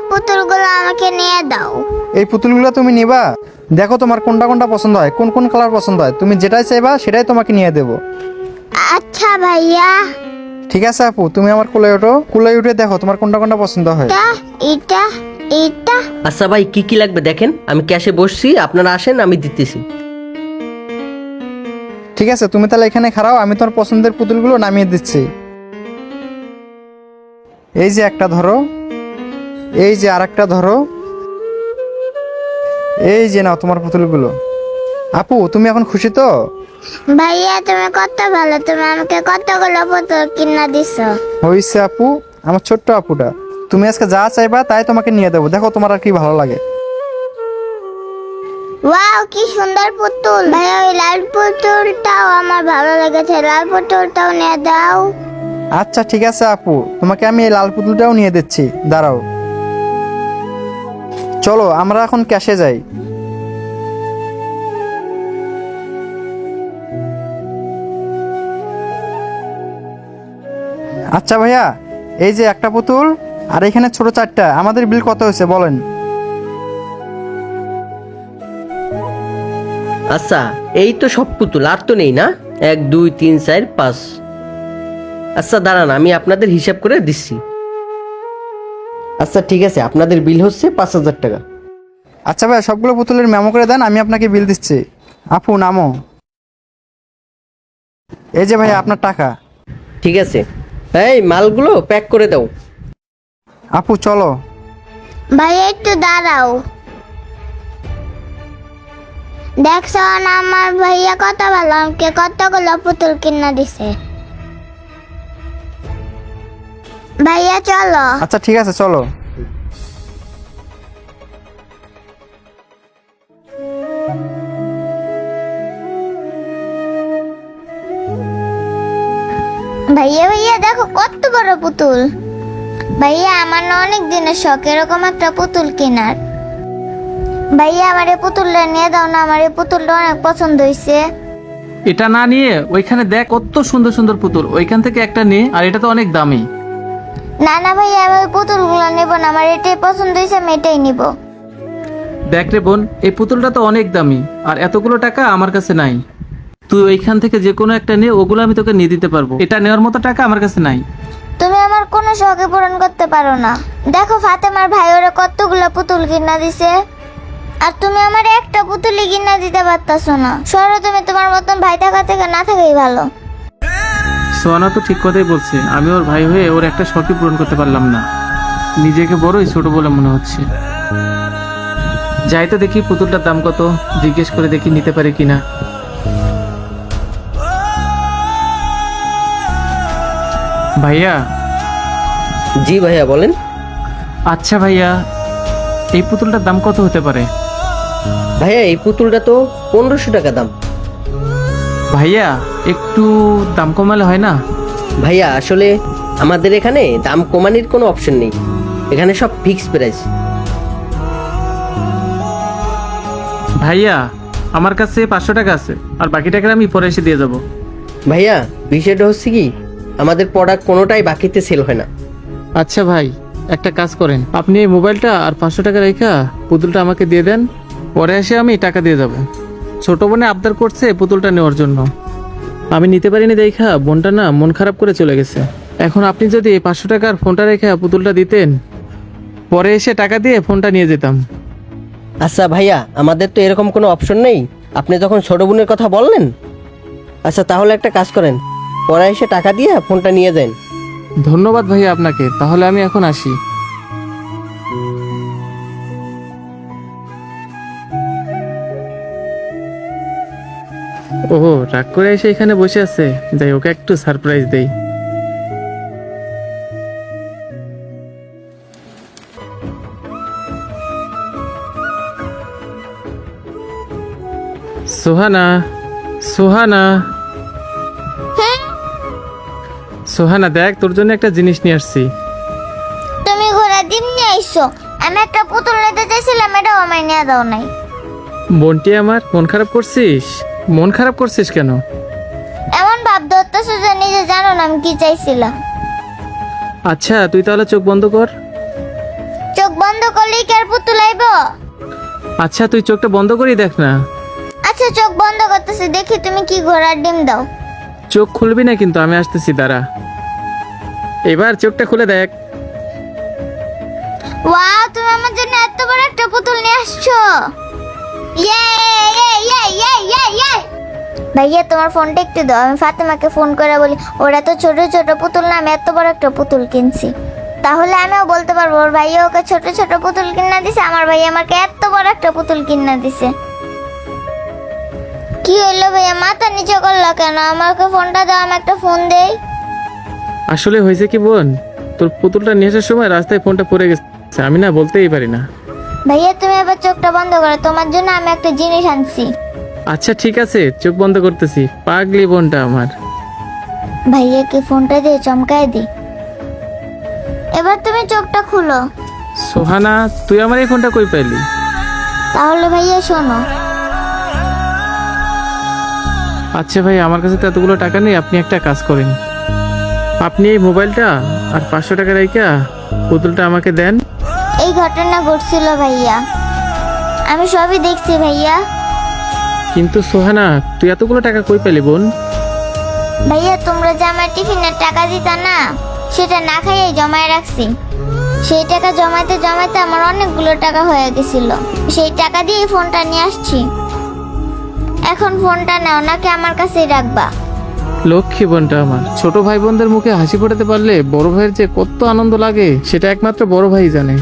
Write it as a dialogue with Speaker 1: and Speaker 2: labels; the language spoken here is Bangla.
Speaker 1: পুতুলগুলো আমাকে নিয়ে দাও।
Speaker 2: এই পুতুলগুলো তুমি নিবা? দেখো তোমার কোনটা কোনটা পছন্দ হয়, কোন কোন কালার পছন্দ হয়, তুমি যেটাই চাইবা সেটাই তোমাকে নিয়ে দেবো।
Speaker 1: আচ্ছা ভাইয়া।
Speaker 2: ঠিক আছে আপু, তুমি আমার কোলে ওঠো, কোলে উঠে দেখো তোমার কোনটা কোনটা পছন্দ হয়।
Speaker 1: এটা এটা এটা
Speaker 3: আচ্ছা ভাই, কি কি লাগবে দেখেন, আমি ক্যাশে বসছি, আপনারা আসেন আমি দিতেছি।
Speaker 2: ঠিক আছে, তুমি তাহলে এখানে খাড়াও, আমি তোমার পছন্দের পুতুলগুলো নামিয়ে দিচ্ছি। এই যে একটা ধরো, এই যে আরেকটা ধরো, এই যে নাও তোমার পুতুলগুলো। আপু তুমি এখন খুশি তো?
Speaker 1: ভাইয়া তুমি কত ভালো, তুমি আমাকে কতগুলো পুতুল কিনা দিছো।
Speaker 2: হইছে আপু, আমার ছোট্ট আপুটা, তুমি আজকে যা চাইবা তাই তোমাকে নিয়ে দেবো, দেখো তোমার আর কি ভালো লাগে।
Speaker 1: ওয়াও কি সুন্দর পুতুল। ভাইয়া ওই লাল পুতুলটাও আমার ভালো লেগেছে, লাল পুতুলটাও নিয়ে দাও।
Speaker 2: আচ্ছা ঠিক আছে আপু, তোমাকে আমি এই লাল পুতুলটাও নিয়ে দিচ্ছি, দাঁড়াও। চলো আমরা এখন ক্যাশে যাই। আচ্ছা ভাইয়া, এই যে একটা পুতুল আর এখানে ছোট চারটা, আমাদের বিল কত হয়েছে বলেন?
Speaker 3: আচ্ছা, এই তো সব পুতুল, আর তো নেই না? 1 2 3 4 5। আচ্ছা দাঁড়ান, আমি আপনাদের হিসাব করে দিচ্ছি। আচ্ছা ঠিক আছে, আপনাদের বিল হচ্ছে 5,000 টাকা।
Speaker 2: আচ্ছা ভাইয়া, সবগুলো পুতুলের মেমো করে দেন, আমি আপনাকে বিল দিচ্ছি। আপু নামো। এই যে ভাইয়া আপনার টাকা।
Speaker 3: ঠিক আছে, এই মালগুলো প্যাক করে দাও।
Speaker 2: আপু চলো।
Speaker 1: ভাইয়া একটু দাঁড়াও। দেখছো না আমার ভাইয়া কত ভালো, আমাকে কতগুলো পুতুল কিনা দিছে। ভাইয়া চলো।
Speaker 2: আচ্ছা ঠিক আছে চলো।
Speaker 1: ভাইয়া ভাইয়া দেখো কত বড় পুতুল। ভাইয়া আমার না অনেক দিনের শখ এরকম একটা পুতুল কেনার। ভাইয়া আমার এই পুতুলটা নিয়ে দাও না, আমার এই পুতুলটা অনেক পছন্দ হয়েছে।
Speaker 4: এটা না নিয়ে ওইখানে দেখ কত সুন্দর সুন্দর পুতুল, ওইখান থেকে একটা নিয়ে, আর এটা তো অনেক দামি।
Speaker 1: না না ভাইয়া, আমি ওই পুতুলগুলো নেবো না, আমার এটাই পছন্দ হয়েছে, আমি এটাই নিব।
Speaker 4: দেখ রে বোন, এই পুতুলটা তো অনেক দামি, আর এতগুলো টাকা আমার কাছে নাই। তুই ওইখান থেকে যে কোনো একটা নিয়ে, ওগুলো আমি তোকে নিয়ে দিতে পারবো, এটা নেওয়ার মতো টাকা আমার কাছে নাই।
Speaker 1: তুমি আমার কোনো শখে পূরণ করতে পারো না। দেখো ফাতেমার ভাই ওরা কতগুলো পুতুল কিনা দিছে, আর তুমি আমার একটা পুতুলই কিনা দিতে পারতাছো না। সরো, তুমি তোমার মতন ভাই থাকা থেকে না থাকাই ভালো।
Speaker 4: সোহানা তো ঠিক কথাই বলছে, আমি ওর ভাই হয়ে ওর একটা শখই পূরণ করতে পারলাম না, নিজেকে বড়ই ছোট বলে মনে হচ্ছে। যাই তো দেখি পুতুলটার দাম কত, জিজ্ঞেস করে দেখি নিতে পারি কিনা। ভাইয়া।
Speaker 3: জি ভাইয়া বলেন।
Speaker 4: আচ্ছা ভাইয়া, এই পুতুলটার দাম কত হতে পারে?
Speaker 3: ভাইয়া এই পুতুলটা তো 1500 টাকা দাম।
Speaker 4: ভাইয়া একটু দাম কমালে হয় না?
Speaker 3: ভাইয়া আসলে আমাদের এখানে দাম কমানোর কোনো অপশন নেই, এখানে সব ফিক্স প্রাইস।
Speaker 4: ভাইয়া আমার কাছে 500 টাকা আছে, আর বাকি টাকা আমি পরে এসে দিয়ে যাব।
Speaker 3: ভাইয়া বিষয়টা হচ্ছে কি, আমাদের প্রোডাক্ট কোনোটাই বাকিতে সেল হয় না।
Speaker 4: আচ্ছা ভাই, একটা কাজ করেন, আপনি এই মোবাইলটা আর 500 টাকা রেখা পুতুলটা আমাকে দিয়ে দেন, পরে এসে আমি টাকা দিয়ে যাব। ছোট বোনে আবদার করছে পুতুলটা নেওয়ার জন্য, আমি নিতে পারিনি দেখা বোনটা না মন খারাপ করে চলে গেছে। এখন আপনি যদি 500 টাকার ফোনটা রেখে পুতুলটা দিতেন, পরে এসে টাকা দিয়ে ফোনটা নিয়ে যেতাম।
Speaker 3: আচ্ছা ভাইয়া, আমাদের তো এরকম কোনো অপশন নেই, আপনি যখন ছোট বোনের কথা বললেন। আচ্ছা তাহলে একটা কাজ করেন, পরে এসে টাকা দিয়ে ফোনটা নিয়ে যান।
Speaker 4: ধন্যবাদ ভাইয়া আপনাকে, তাহলে আমি এখন আসি। ওহো, রাগ করে এসে এখানে বসে আছে, যাই ওকে একটু সারপ্রাইজ দেই। সোহানা, সোহানা, সোহানা দেখ তোর জন্য একটা জিনিস নিয়ে আসছি।
Speaker 1: তুমি ঘোড়া ডিম নিয়ে আইসো, আমি একটা পুতুল নিতে চাইছিলাম, এটাও আমায় নিয়ে দাও নাই।
Speaker 4: বোনটি আমার, মন খারাপ করছিস? মন খারাপ করছিস কেন?
Speaker 1: এমন ভাব ধরতেছো যে নিজে জানো না আমি কি চাইছিলাম।
Speaker 4: আচ্ছা তুই তাহলে চোখ বন্ধ কর।
Speaker 1: চোখ বন্ধ করলেই কি আর পুতুল আইব?
Speaker 4: আচ্ছা তুই চোখটা বন্ধ করেই দেখ না।
Speaker 1: আচ্ছা চোখ বন্ধ করতেছি, দেখি তুমি কি ঘোড়ার ডিম দাও।
Speaker 4: চোখ খুলবি না কিন্তু, আমি আসতেছি, দাঁড়া। এবার চোখটা খুলে দেখ।
Speaker 1: ওয়াও, তুমি আমার জন্য এত বড় একটা পুতুল নিয়ে আসছো। ইয়ে ইয়ে ইয়ে ইয়ে ইয়ে ইয়ে। ভাইয়া তোমার ফোনটা একটু দাও, আমি ফাতেমাকে ফোন করে বলি ওরা তো ছোট ছোট পুতুল না, আমি এত বড় একটা পুতুল কিনছি। তাহলে আমিও বলতে পারবো ওর ভাইয়া ওকে ছোট ছোট পুতুল কিনা দিছে, আমার ভাইয়া আমাকে এত বড় একটা পুতুল কিনা দিছে। কি হইলো ভাইয়া, মাথা নিচে করলো কেন? আমাকে ফোনটা দাও, আমি একটা ফোন দেই।
Speaker 4: আসলে হয়েছে কি বোন, তোর পুতুলটা নিয়ে আসার সময় রাস্তায় ফোনটা পড়ে গেছে, আমি না বলতেই পারি না।
Speaker 1: ভাইয়া তুমি এবার চোখটা বন্ধ করো, তোমার জন্য আমি একটা জিনিস আনছি।
Speaker 4: আচ্ছা ঠিক আছে, চোখ বন্ধ করতেছি। পাগলি বোনটা আমার।
Speaker 1: ভাইয়াকে ফোনটা দিয়ে চমকায় দি। এবার তুমি চোখটা খুলো।
Speaker 4: সোহানা, তুই আমার এই ফোনটা কই পাইলি?
Speaker 1: তাহলে ভাইয়া শোনো,
Speaker 4: আচ্ছা ভাই, আমার কাছে তো এতগুলো টাকা নেই, আপনি একটা কাজ করেন, আপনি এই মোবাইলটা আর 500 টাকা রাইখা পুতুলটা আমাকে দেন।
Speaker 1: এই ঘটনা ঘটছিল ভাইয়া, আমি সবই দেখছি ভাইয়া।
Speaker 4: কিন্তু সোহানা, তুই এতগুলো টাকা কই পেলি বোন?
Speaker 1: ভাইয়া তোমরা যে আমার টিফিনের টাকা দিতা না, সেটা না খাইয়ে জমায় রাখছি। সেই টাকা জমাইতে জমাইতে আমার অনেকগুলো টাকা হয়ে গেছিল, সেই টাকা দিয়ে ফোনটা নিয়ে আসছি। এখন ফোনটা নাও, নাকি আমার কাছেই রাখবা?
Speaker 4: লক্ষ্মী বোনটা আমার। ছোট ভাই বোনদের মুখে হাসি ফোটাতে পারলে বড় ভাইয়ের যে কত আনন্দ লাগে সেটা একমাত্র বড় ভাই জানে।